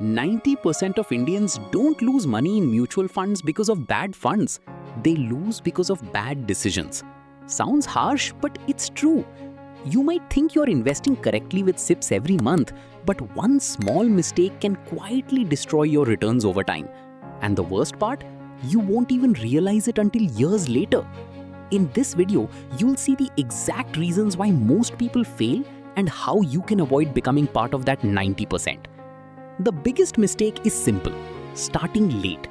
90% of Indians don't lose money in mutual funds because of bad funds. They lose because of bad decisions. Sounds harsh, but it's true. You might think you're investing correctly with SIPs every month, but one small mistake can quietly destroy your returns over time. And the worst part, you won't even realize it until years later. In this video, you'll see the exact reasons why most people fail and how you can avoid becoming part of that 90%. The biggest mistake is simple: starting late.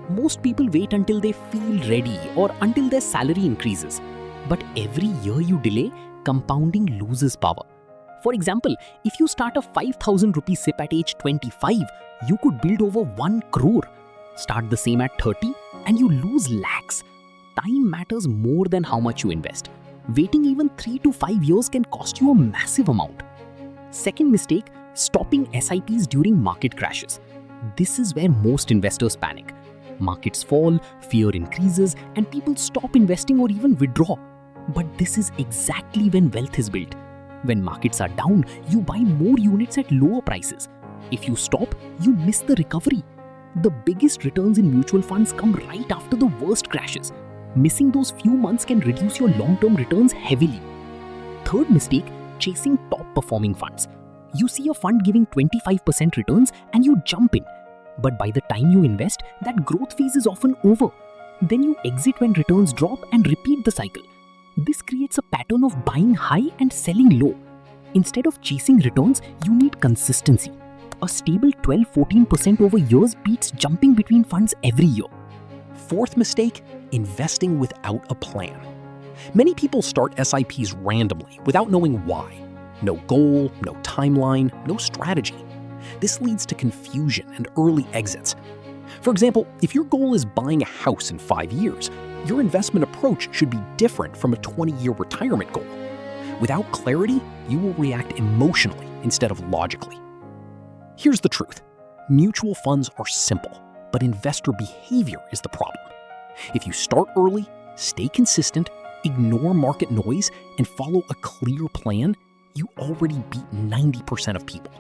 Most people wait until they feel ready or until their salary increases. But every year you delay, compounding loses power. For example, if you start a 5,000 rupee SIP at age 25, you could build over 1 crore. Start the same at 30 and you lose lakhs. Time matters more than how much you invest. Waiting even 3 to 5 years can cost you a massive amount. Second mistake, stopping SIPs during market crashes. This is where most investors panic. Markets fall, fear increases, and people stop investing or even withdraw. But this is exactly when wealth is built. When markets are down, you buy more units at lower prices. If you stop, you miss the recovery. The biggest returns in mutual funds come right after the worst crashes. Missing those few months can reduce your long-term returns heavily. Third mistake, chasing top-performing funds. You see a fund giving 25% returns and you jump in. But by the time you invest, that growth phase is often over. Then you exit when returns drop and repeat the cycle. This creates a pattern of buying high and selling low. Instead of chasing returns, you need consistency. A stable 12-14% over years beats jumping between funds every year. Fourth mistake, investing without a plan. Many people start SIPs randomly without knowing why. No goal, no timeline, no strategy. This leads to confusion and early exits. For example, if your goal is buying a house in 5 years, your investment approach should be different from a 20-year retirement goal. Without clarity, you will react emotionally instead of logically. Here's the truth. Mutual funds are simple, but investor behavior is the problem. If you start early, stay consistent, ignore market noise, and follow a clear plan, you already beat 90% of people.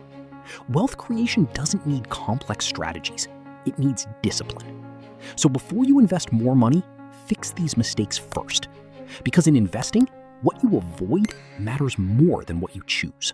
Wealth creation doesn't need complex strategies. It needs discipline. So before you invest more money, fix these mistakes first. Because in investing, what you avoid matters more than what you choose.